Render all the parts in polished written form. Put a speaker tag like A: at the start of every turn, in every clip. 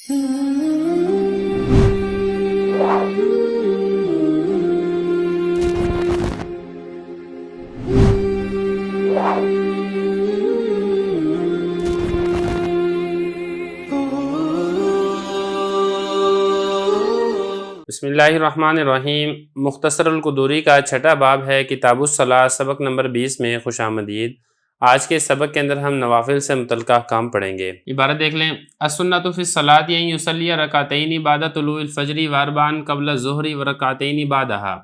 A: بسم اللہ الرحمن الرحیم۔ مختصر القدوری کا چھٹا باب ہے کتاب الصلاۃ، سبق نمبر 20 میں خوش آمدید۔ آج کے سبق کے اندر ہم نوافل سے متعلقہ احکام پڑھیں گے۔ عبارت دیکھ لیں، السنۃ فی الصلاۃ ان یصلی رکعتین بعد طلوع الفجر واربعا قبل الظہر ورکعتین بعدہا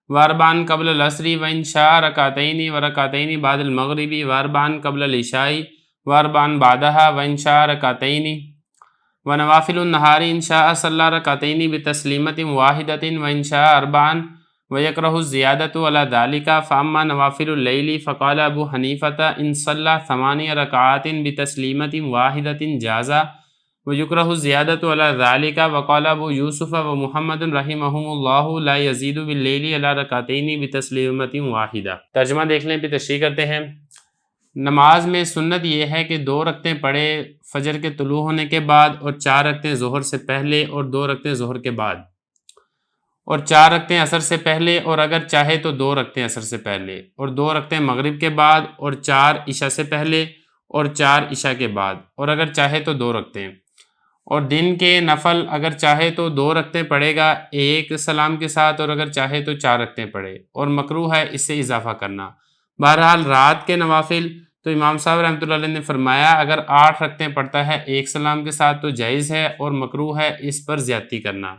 A: واربعا قبل العصر وان شاء رکعتین ورکعتین بعد المغرب واربعا قبل العشاء واربعا بعدہا وان شاء رکعتین ونوافل النہار ان شاء صلی رکعتین بتسلیمۃ واحدۃ وان شاء اربعا ویکرہ الزیادۃ علی ذلک فاما نوافل اللیل فقال ابو حنیفۃ ان صلی 8 رکعات بتسلیمۃ واحدۃ جاز ویکرہ الزیادۃ علی ذلک وقال ابو یوسف ومحمد رحمہم اللہ لا یزید باللیل علی رکعتین بتسلیمۃ واحدہ۔ ترجمہ دیکھ لیں پھر تشریح کرتے ہیں۔ نماز میں سنت یہ ہے کہ 2 رکعتیں پڑھے فجر کے طلوع ہونے کے بعد، اور 4 رکعتیں ظہر سے پہلے، اور 2 رکعتیں ظہر کے بعد، اور 4 رکعتیں عصر سے پہلے، اور اگر چاہے تو 2 رکعتیں عصر سے پہلے، اور 2 رکعتیں مغرب کے بعد، اور 4 عشاء سے پہلے، اور 4 عشاء کے بعد، اور اگر چاہے تو 2 رکعتیں۔ اور دن کے نفل اگر چاہے تو 2 رکعتیں پڑھے گا ایک سلام کے ساتھ، اور اگر چاہے تو 4 رکعتیں پڑھے، اور مکروہ ہے اس سے اضافہ کرنا۔ بہرحال رات کے نوافل تو امام صاحب رحمۃ اللہ علیہ نے فرمایا اگر 8 رکعتیں پڑھتا ہے ایک سلام کے ساتھ تو جائز ہے، اور مکروہ ہے اس پر زیادتی کرنا۔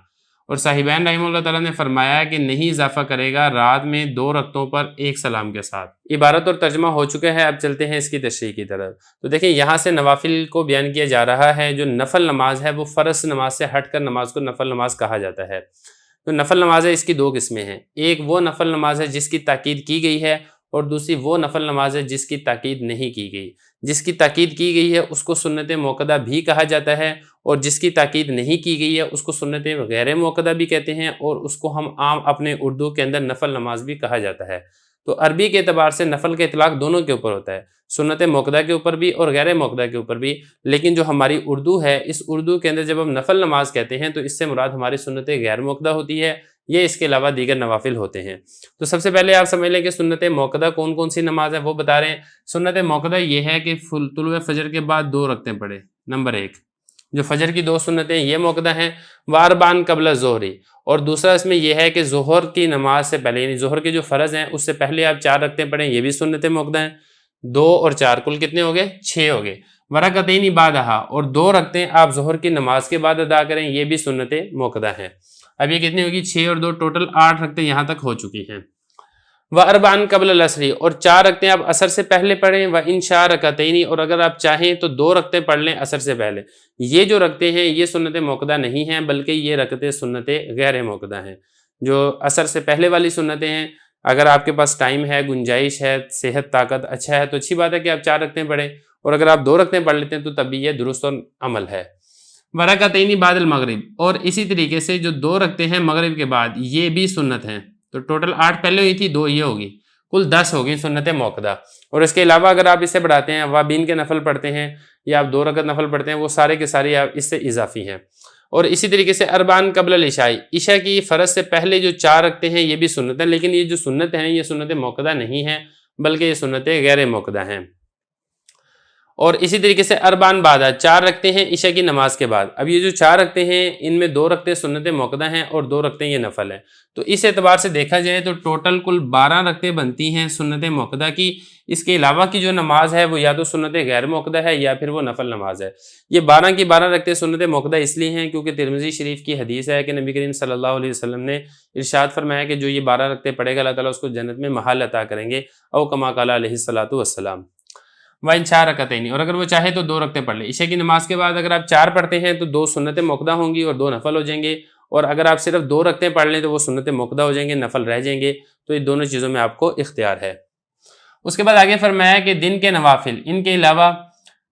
A: اور صاحبین رحمہ اللہ تعالیٰ نے فرمایا کہ نہیں اضافہ کرے گا رات میں 2 رکعتوں پر ایک سلام کے ساتھ۔ عبارت اور ترجمہ ہو چکے ہیں، اب چلتے ہیں اس کی تشریح کی طرف۔ تو دیکھیں یہاں سے نوافل کو بیان کیا جا رہا ہے۔ جو نفل نماز ہے وہ فرض نماز سے ہٹ کر نماز کو نفل نماز کہا جاتا ہے۔ تو نفل نماز ہے، اس کی 2 قسمیں ہیں۔ ایک وہ نفل نماز ہے جس کی تاکید کی گئی ہے، اور دوسری وہ نفل نماز ہے جس کی تاکید نہیں کی گئی۔ جس کی تاکید کی گئی ہے اس کو سنت موقدہ بھی کہا جاتا ہے، اور جس کی تاکید نہیں کی گئی ہے اس کو سنت غیر موقدہ بھی کہتے ہیں، اور اس کو ہم عام اپنے اردو کے اندر نفل نماز بھی کہا جاتا ہے۔ تو عربی کے اعتبار سے نفل کا اطلاق دونوں کے اوپر ہوتا ہے، سنت موقدہ کے اوپر بھی اور غیر موقدہ کے اوپر بھی۔ لیکن جو ہماری اردو ہے، اس اردو کے اندر جب ہم نفل نماز کہتے ہیں تو اس سے مراد ہماری سنت غیر موقدہ ہوتی ہے، یہ اس کے علاوہ دیگر نوافل ہوتے ہیں۔ تو سب سے پہلے آپ سمجھ لیں کہ سنت موقدہ کون کون سی نماز ہے وہ بتا رہے ہیں۔ سنت موقدہ یہ ہے کہ طلوع فجر کے بعد 2 رکعتیں پڑھے۔ نمبر 1 جو فجر کی 2 سنتیں یہ موقدہ ہیں، واربعا قبل الظہر، اور دوسرا اس میں یہ ہے کہ ظہر کی نماز سے پہلے، یعنی ظہر کے جو فرض ہیں اس سے پہلے آپ 4 رکعتیں پڑھیں، یہ بھی سنت موقدہ ہیں۔ 2 اور 4 کل کتنے ہو گئے؟ 6 ہو گئے۔ ورکعتین بعدہا، اور 2 رکعتیں آپ ظہر کی نماز کے بعد ادا کریں، یہ بھی سنت موقدہ ہیں۔ اب یہ کتنی ہوگی؟ 6 اور 2 ٹوٹل 8 رکعتیں یہاں تک ہو چکی ہیں۔ واربعا قبل العصر، اور 4 رکعتیں آپ عصر سے پہلے پڑھیں، وان شاء رکعتین، اور اگر آپ چاہیں تو 2 رکعتیں پڑھ لیں عصر سے پہلے۔ یہ جو رکعتیں ہیں یہ سنت موقدہ نہیں ہیں، بلکہ یہ رکعتیں سنت غیر موقدہ ہیں۔ جو عصر سے پہلے والی سنتیں ہیں، اگر آپ کے پاس ٹائم ہے، گنجائش ہے، صحت طاقت اچھا ہے تو اچھی بات ہے کہ آپ 4 رکعتیں پڑھیں، اور اگر آپ 2 رکعتیں پڑھ لیتے ہیں تو تب بھی یہ درست عمل ہے۔ ورکعتین بعد المغرب، اور اسی طریقے سے جو 2 رکعتیں ہیں مغرب کے بعد یہ بھی سنت ہیں۔ تو ٹوٹل 8 پہلے ہوئی تھی، 2 یہ ہوگی، کل 10 ہوگی سنت موقدہ۔ اور اس کے علاوہ اگر آپ اسے بڑھاتے ہیں، وابین کے نفل پڑھتے ہیں یا آپ 2 رکعت نفل پڑھتے ہیں، وہ سارے کے سارے آپ اس سے اضافی ہیں۔ اور اسی طریقے سے اربعا قبل العشاء، عشاء کی فرض سے پہلے جو 4 رکعتیں ہیں یہ بھی سنت ہیں، لیکن یہ جو سنت ہیں یہ سنت موقدہ نہیں ہیں، بلکہ یہ سنت غیر موقدہ ہیں۔ اور اسی طریقے سے اربعا بعدہ، 4 رکعتیں ہیں عشاء کی نماز کے بعد۔ اب یہ جو 4 رکعتیں ہیں ان میں 2 رکعتیں سنت موقدہ ہیں اور 2 رکعتیں یہ نفل ہیں۔ تو اس اعتبار سے دیکھا جائے تو ٹوٹل کل 12 رکعتیں بنتی ہیں سنت موقدہ کی۔ اس کے علاوہ کی جو نماز ہے وہ یا تو سنت غیر موقدہ ہے یا پھر وہ نفل نماز ہے۔ یہ 12 کی 12 رکعتیں سنت موقدہ اس لیے ہیں کیونکہ ترمذی شریف کی حدیث ہے کہ نبی کریم صلی اللہ علیہ وسلم نے ارشاد فرمایا کہ جو یہ 12 رکعتیں پڑھے گا اللہ تعالیٰ اس کو جنت میں محل عطا کریں گے، او کما قال علیہ الصلوۃ والسلام۔ وان شاء رکعتین، اور اگر وہ چاہے تو 2 رکعتیں پڑھ لیں۔ عشاء کی نماز کے بعد اگر آپ 4 پڑھتے ہیں تو 2 سنت موقدہ ہوں گی اور 2 نفل ہو جائیں گے، اور اگر آپ صرف 2 رکعتیں پڑھ لیں تو وہ سنت موقدہ ہو جائیں گے، نفل رہ جائیں گے۔ تو یہ دونوں چیزوں میں آپ کو اختیار ہے۔ اس کے بعد آگے فرمایا کہ دن کے نوافل، ان کے علاوہ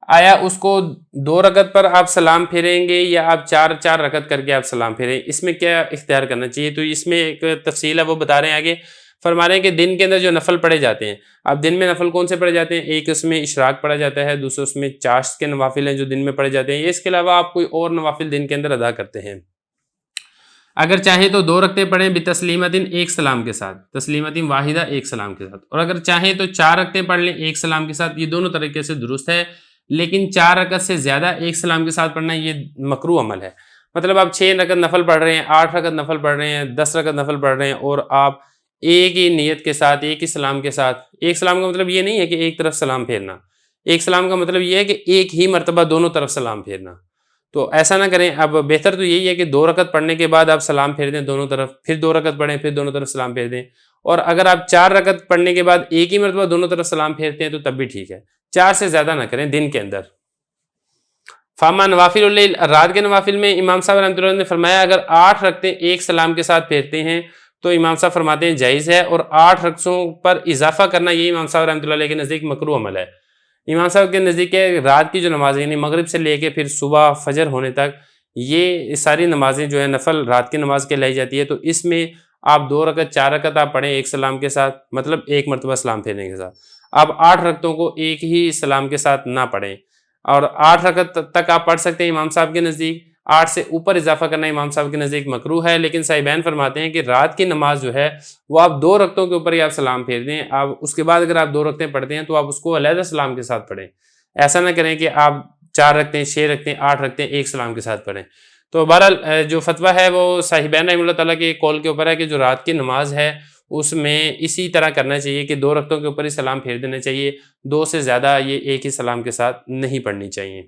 A: آیا اس کو 2 رکعت پر آپ سلام پھیریں گے یا آپ 4 رکعت کر کے آپ سلام پھیریں، اس میں کیا اختیار کرنا چاہیے؟ تو اس میں ایک تفصیل ہے وہ بتا رہے ہیں آگے۔ فرما رہے ہیں کہ دن کے اندر جو نفل پڑھے جاتے ہیں، اب دن میں نفل کون سے پڑھے جاتے ہیں؟ ایک اس میں اشراق پڑھا جاتا ہے، دوسرے اس میں چاشت کے نوافل ہیں جو دن میں پڑھے جاتے ہیں، اس کے علاوہ آپ کوئی اور نوافل دن کے اندر ادا کرتے ہیں۔ اگر چاہیں تو 2 رکعتیں پڑھیں بتسلیمۃ، ایک سلام کے ساتھ، تسلیمۃ واحدہ، ایک سلام کے ساتھ، اور اگر چاہیں تو 4 رکعتیں پڑھ لیں ایک سلام کے ساتھ، یہ دونوں طریقے سے درست ہے، لیکن 4 رکعت سے زیادہ ایک سلام کے ساتھ پڑھنا یہ مکروہ عمل ہے۔ مطلب آپ 6 رکعت نفل پڑھ رہے ہیں، 8 رکعت نفل پڑھ رہے ہیں، 10 رکعت نفل پڑھ رہے ہیں، اور آپ ایک ہی نیت کے ساتھ، ایک ہی سلام کے ساتھ، ایک سلام کا مطلب یہ نہیں ہے کہ ایک طرف سلام پھیرنا، ایک سلام کا مطلب یہ ہے کہ ایک ہی مرتبہ دونوں طرف سلام پھیرنا، تو ایسا نہ کریں۔ اب بہتر تو یہی ہے کہ 2 رکعت پڑھنے کے بعد آپ سلام پھیر دیں دونوں طرف، پھر 2 رکعت پڑھیں، پھر دونوں طرف سلام پھیر دیں، اور اگر آپ 4 رکعت پڑھنے کے بعد ایک ہی مرتبہ دونوں طرف سلام پھیرتے ہیں تو تب بھی ٹھیک ہے، 4 سے زیادہ نہ کریں دن کے اندر۔ فاما نوافل اللیل، رات کے نوافل میں امام صاحب رحمۃ اللہ نے فرمایا اگر 8 رکعتیں ایک سلام کے ساتھ پھیرتے ہیں تو امام صاحب فرماتے ہیں جائز ہے، اور 8 رکعتوں پر اضافہ کرنا یہ امام صاحب رحمۃ اللہ علیہ کے نزدیک مکروہ عمل ہے۔ امام صاحب کے نزدیک رات کی جو نمازیں یعنی مغرب سے لے کے پھر صبح فجر ہونے تک یہ ساری نمازیں جو ہے نفل رات کی نماز کہلائی جاتی ہے، تو اس میں آپ 2 رکعت 4 رکعت آپ پڑھیں ایک سلام کے ساتھ، مطلب ایک مرتبہ سلام پھیرنے کے ساتھ، آپ 8 رکعتوں کو ایک ہی سلام کے ساتھ نہ پڑھیں، اور 8 رکعت تک آپ پڑھ سکتے ہیں امام صاحب کے نزدیک، 8 سے اوپر اضافہ کرنا امام صاحب کے نزدیک مکروہ ہے، لیکن صاحبین فرماتے ہیں کہ رات کی نماز جو ہے وہ آپ 2 رکعتوں کے اوپر ہی آپ سلام پھیر دیں، آپ اس کے بعد اگر آپ 2 رکعتیں پڑھتے ہیں تو آپ اس کو علیحدہ سلام کے ساتھ پڑھیں، ایسا نہ کریں کہ آپ 4 رکعتیں 6 رکعتیں 8 رکعتیں ایک سلام کے ساتھ پڑھیں۔ تو بہرحال جو فتویٰ ہے وہ صاحبین رحمۃ اللہ تعالیٰ کے قول کے اوپر ہے کہ جو رات کی نماز ہے اس میں اسی طرح کرنا چاہیے کہ 2 رکعتوں کے اوپر ہی سلام پھیر دینا چاہیے، 2 سے زیادہ یہ ایک ہی سلام کے ساتھ نہیں پڑھنی چاہیے۔